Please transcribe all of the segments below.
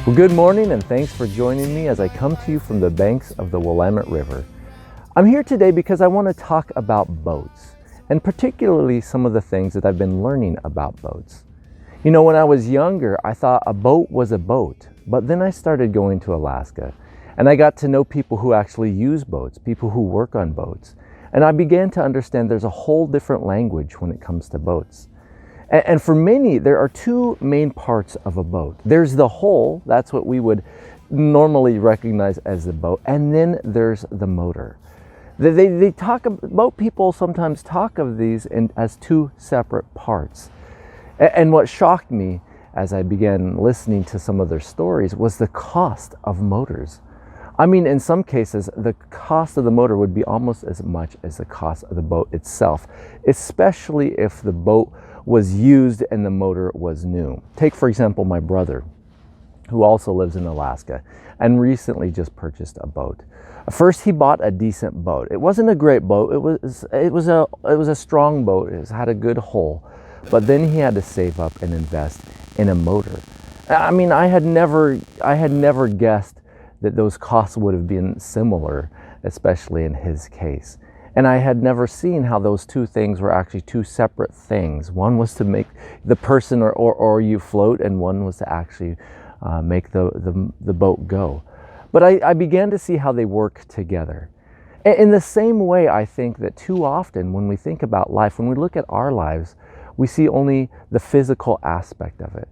Well, good morning and thanks for joining me as I come to you from the banks of the Willamette River. I'm here today because I want to talk about boats, and particularly some of the things that I've been learning about boats. You know, when I was younger, I thought a boat was a boat, but then I started going to Alaska, and I got to know people who actually use boats, people who work on boats, and I began to understand there's a whole different language when it comes to boats. And for many, there are two main parts of a boat. There's the hull, that's what we would normally recognize as the boat, and then there's the motor. Boat people sometimes talk of these as two separate parts. And what shocked me as I began listening to some of their stories was the cost of motors. I mean, in some cases, the cost of the motor would be almost as much as the cost of the boat itself, especially if the boat was used and the motor was new. Take, for example, my brother, who also lives in Alaska and recently just purchased a boat. First, he bought a decent boat. It wasn't a great boat. It was a strong boat. It had a good hull, but then he had to save up and invest in a motor. I mean, I had never guessed that those costs would have been similar, especially in his case. And I had never seen how those two things were actually two separate things. One was to make the person or you float, and one was to actually make the boat go. But I began to see how they work together. In the same way, I think that too often when we think about life, when we look at our lives, we see only the physical aspect of it.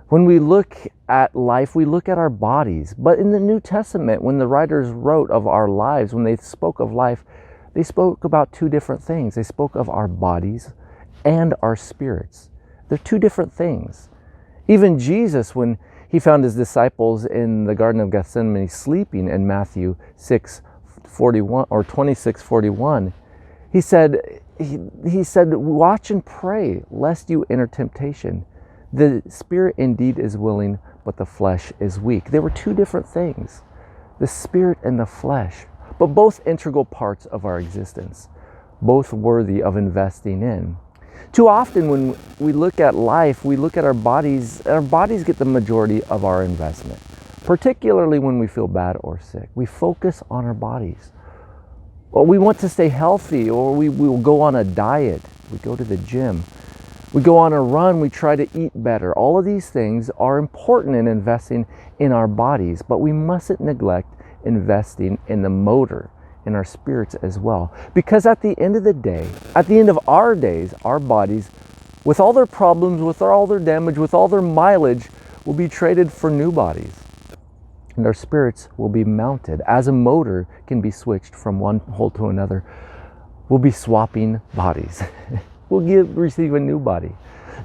When we look at life, we look at our bodies. But in the New Testament, when the writers wrote of our lives, when they spoke of life, they spoke about two different things. They spoke of our bodies and our spirits. They're two different things. Even Jesus, when he found his disciples in the Garden of Gethsemane sleeping in Matthew 6:41 or 26:41, he said, "Watch and pray, lest you enter temptation. The spirit indeed is willing, but the flesh is weak." They were two different things, the spirit and the flesh, but both integral parts of our existence, both worthy of investing in. Too often when we look at life, we look at our bodies get the majority of our investment, particularly when we feel bad or sick. We focus on our bodies. Well, we want to stay healthy, or we will go on a diet, we go to the gym, we go on a run, we try to eat better. All of these things are important in investing in our bodies, but we mustn't neglect investing in the motor, in our spirits as well. Because at the end of the day, at the end of our days, our bodies, with all their problems, with all their damage, with all their mileage, will be traded for new bodies. And our spirits will be mounted. As a motor can be switched from one hull to another, we'll be swapping bodies. We'll receive a new body.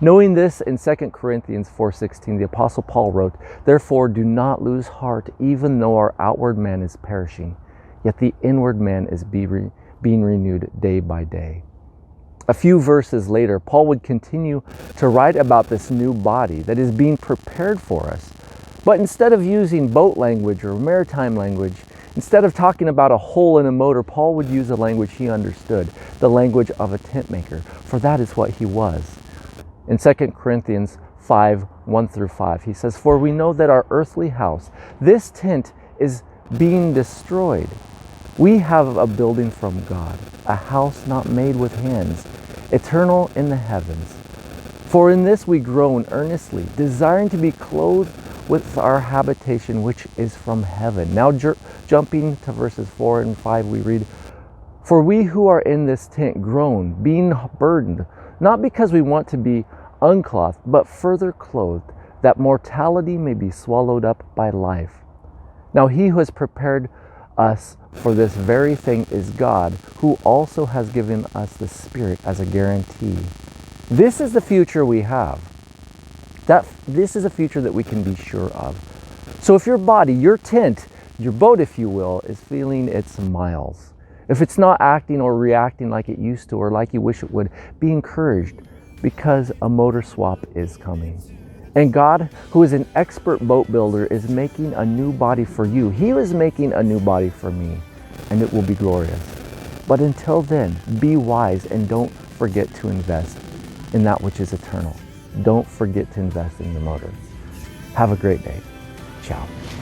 Knowing this, in 2 Corinthians 4:16, the Apostle Paul wrote, "Therefore do not lose heart, even though our outward man is perishing, yet the inward man is being renewed day by day." A few verses later, Paul would continue to write about this new body that is being prepared for us. But instead of using boat language or maritime language, instead of talking about a hull and a motor, Paul would use a language he understood, the language of a tent maker, for that is what he was. In 2 Corinthians 5:1-5, he says, "For we know that our earthly house, this tent, is being destroyed. We have a building from God, a house not made with hands, eternal in the heavens. For in this we groan earnestly, desiring to be clothed with our habitation which is from heaven." Now jumping to verses 4 and 5, we read, "For we who are in this tent groan, being burdened, not because we want to be unclothed, but further clothed, that mortality may be swallowed up by life. Now he who has prepared us for this very thing is God, who also has given us the Spirit as a guarantee." This is the future we have. This is a future that we can be sure of. So if your body, your tent, your boat, if you will, is feeling its miles, if it's not acting or reacting like it used to or like you wish it would, be encouraged, because a motor swap is coming. And God, who is an expert boat builder, is making a new body for you. He was making a new body for me, and it will be glorious. But until then, be wise and don't forget to invest in that which is eternal. Don't forget to invest in the motor. Have a great day. Ciao.